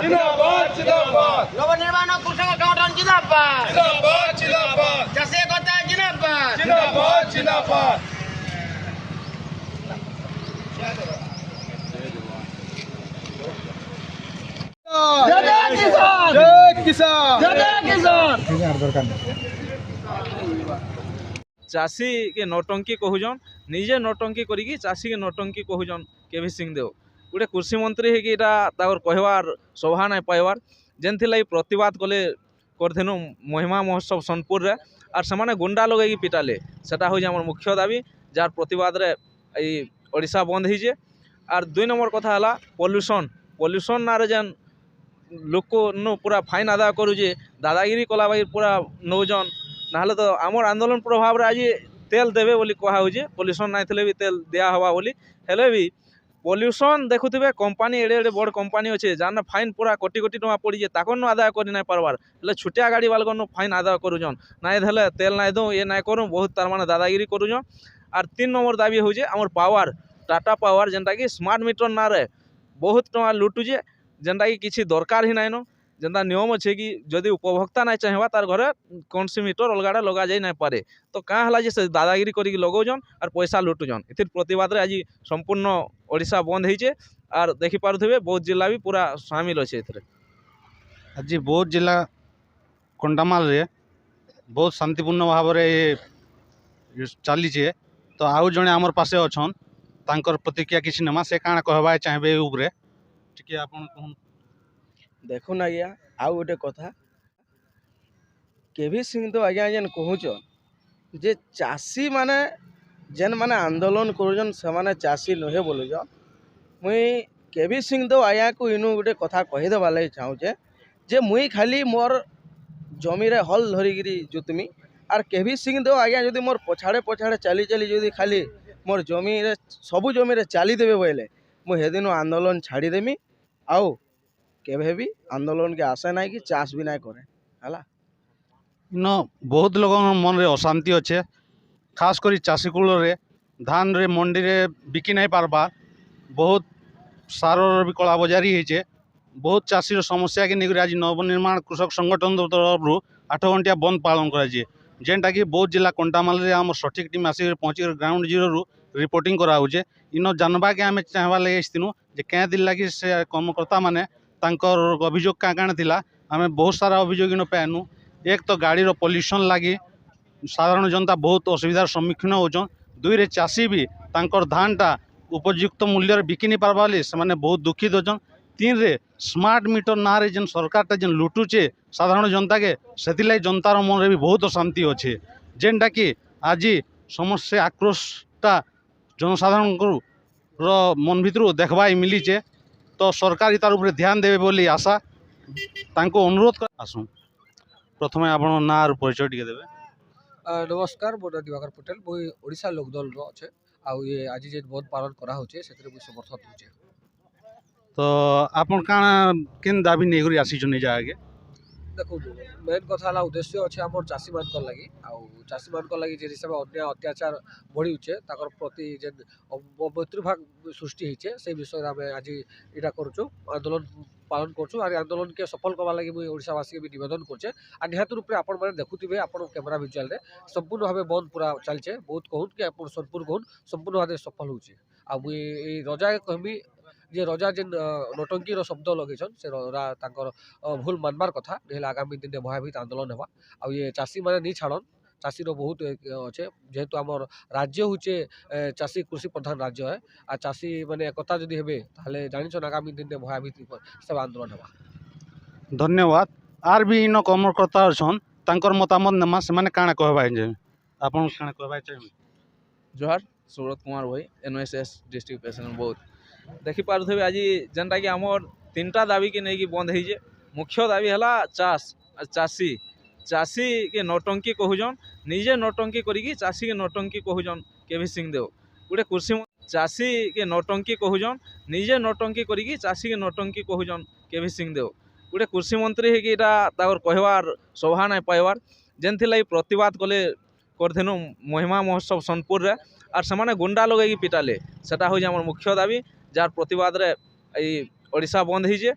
जिंदाबाद जिंदाबाद जिंदाबाद नवनिर्माण कृषक संगठन जिंदाबाद जिंदाबाद जिंदाबाद चाषी एकता जिंदाबाद जिंदाबाद जिंदाबाद जय जय किसान जय किसान जय जय किसान चाषी के नौटंकी कहूजन निजे नौटंकी करिकी चाषी के नौटंकी कहूजन केवी सिंह देव गोटे कृषि मंत्री है कि कहवार शोभा नहीं पाइबार जेनथि लगी प्रतिवाद कले करथेनु महिमा महोत्सव सोनपुर रे आर समाने गुंडा लगे पिटाले सेटा हो हमर मुख्य दाबी जार प्रतिवाद रे ओडिशा बंद होइजे आर 2 नंबर कथा हला पॉल्यूशन नारे जेन लोक नु पूरा फाइन आदाय करूजे दादागिरी कला बाई पूरा नौजन ना तो आमर आंदोलन प्रभाव रे आज तेल देवे बोली कहा होजे पॉल्यूशन नहीं थे भी तेल दिया हवा बोली हेले भी पॉल्यूशन देखुवे कंपानी एडे एडे बड़ कंपानी अच्छे जार फाइन पूरा कोटी कोटी टका पड़ी जाए ताकन आदाय कर नहीं पार्बार हेल्ले छुटिया गाड़ी वाल फाइन आदाय करूजन नाई देले तेल नाई दो ये नाई करूँ बहुत तार माने दादागिरी करूजन आर 3 नंबर दाबी होजे आमर पावर टाटा पावर जेनटा कि स्मार्ट मीटर ना रे बहुत टका लुटुजे जेनटा कि किसी दरकार ही नाइन जेनता नियम अच्छे कि जदि उपभोक्ता नहीं चाहवा तार घरे कौन सी मीटर अलगाड़ा लगा जाए नहीं पारे तो क्या है से दादागिरी करी लगाउजन और पैसा लुटुजन इतिर प्रतिवाद आज संपूर्ण ओडिशा बंद होइचे आर देखि पारुथिबे बौद्ध जिला भी पूरा शामिल अच्छे एथरे आज बौद्ध जिला कंटामाल रे बहुत शांतिपूर्ण भाव में चलीचे तो आउ जड़े आमर पासे अच्छन तांकर प्रतिक्रिया किसी नमा से काଣା कहबा चाहबे उपरे ठीक आपन कहन देखुन आज्ञा आउ गोटे कथा केवी सिंह तो आज्ञा जेन कहूचन जे चाषी माने जेन माने आंदोलन करूजन से माने चाषी नुहे बोलुजन मुई केवी सिंह तो आज्ञा को इनु गोटे कथा कहीदेवा लगे चाहूचे जे मुई खाली मोर जमी रे हल धरिकी जोतमी आर केवी सिंह तो आज्ञा जदि मोर पछाड़े पछाड़े चली चली जदि खाली मोर जमी रे सबु जमी रे चली देबे बोले मुई हेदिन आंदोलन छाड़ीदेमी आउ केवे भी आंदोलन के आशा ना कि चाष भी ना करे हला इन बहुत लोग मन रे अशांति अच्छे खास करी चाषी कूल रे धान रे मंडी रे बिकी नहीं पारबा बहुत सार भी कला बजारी होचे बहुत चाषी समस्या के लेकर आज नवनिर्माण कृषक संगठन तरफ 8 घंटिया बंद पालन कराए जेनटा कि बौद्ध जिला कंटामाल रे आम सठिक टीम आसिक पहुँची ग्राउंड जीरो रु रिपोर्टिंग कराऊे इन जानवा के आम चाहवा लगे आसनु जे क्या दिन लगी से कर्मकर्ता माने तांकर अभियोग क्या काण थिला आमे बहुत सारा अभियोग इन पाएनु एक तो गाड़ी रो पॉल्यूशन लगी साधारण जनता बहुत असुविधार सम्मुखीन होचन 2 रे चाषी भी तांकर धानटा उपयुक्त मूल्य बिकी नहीं पार्बा से माने बहुत दुखित होचन 3 रे स्मार्ट मीटर ना रे जेन सरकारटा जेन लुटुचे साधारण जनता के सेतिलाई जनतार मन रे भी बहुत अशांति अच्छे जेनटा कि आज समस्या आक्रोशटा जनसाधारण रो मन भितर देखबा मिलीचे तो सरकार तार ऊपर ध्यान देवे बोली आशा तांको अनुरोध कर आसू प्रथमे आपण ना परिचय टिके देबे नमस्कार मोर दिवाकर पटेल मुई ओडिशा लोकदल रो अच्छे आउ ये आज जे बहुत पालन करा होचे सेतरे मुई समर्थन होचे तो आपण काना केन दाबी नै करी आसी जने जागे देखो मेन कथा ला उद्देश्य अच्छे हमर चाषी मान कर लागि आउ चाषी मान कर लागि जे हिसाब अन्याय अत्याचार बढ़ी उचे ताकर प्रति जे मैत्रीभाव सृष्टि होचे से विषय में आज इटा करछु आंदोलन पालन करछु और आंदोलन के सफल करबा लागि मुई ओडिशावासी के भी निवेदन करछे आ निहात रूप रे आपण माने देखुथिबे आपण कैमरा विजुअल रे संपूर्ण भाबे बंद पूरा चलछे बहुत कहून कि आपण सोनपुर कहून संपूर्ण भाबे सफल होचे आ मुई ए रजा कहबी जे रजा जेन नौटंकी शब्द लगेछन से तांकर भूल मानबार कथा नेला आगामी दिन में भयाभीत आंदोलन हेबा आ ये चाषी माने नहीं छाड़न चाषी बहुत अच्छे जेहेतु आमर राज्य होचे चाषी कृषि प्रधान राज्य है आ चाषी माने एकता जदि हेबे ताले जानिछन आगामी दिन में भयाभीत सब आंदोलन हेबा धन्यवाद आर भी इन कर्मकर्ता छन तांकर मतामत नमा से माने काना कहबा जे आपण काना कहबा चाहि जोहार सूरत कुमार भाई एनएसएस डिस्ट्रिक्ट प्रेसिडेंट बहुत देखि पारुथिबे आज जेनटा कि आमर 3टा दाबी के नहीं बंद होइजे मुख्य दाबी हला चाषी चाषी के नौटंकी कहूजन निजे नौटंकी करिकी चाषी के नौटंकी कहूजन केवी सिंह देव गोटे कृषि चाषी के नौटंकी कहूजन निजे नौटंकी करिकी चाषी के नौटंकी कहूजन केवी सिंह देव गोटे कृषि मंत्री है कि कहवार शोभा नहीं पाइबार जेनथि लगी प्रतिवाद कले करथेनु महिमा महोत्सव सोनपुर रे आर समाने गुंडा लगे पिटाले सेटा हो हमर मुख्य दाबी जार प्रतिवाद रे ओडिशा बंद होइजे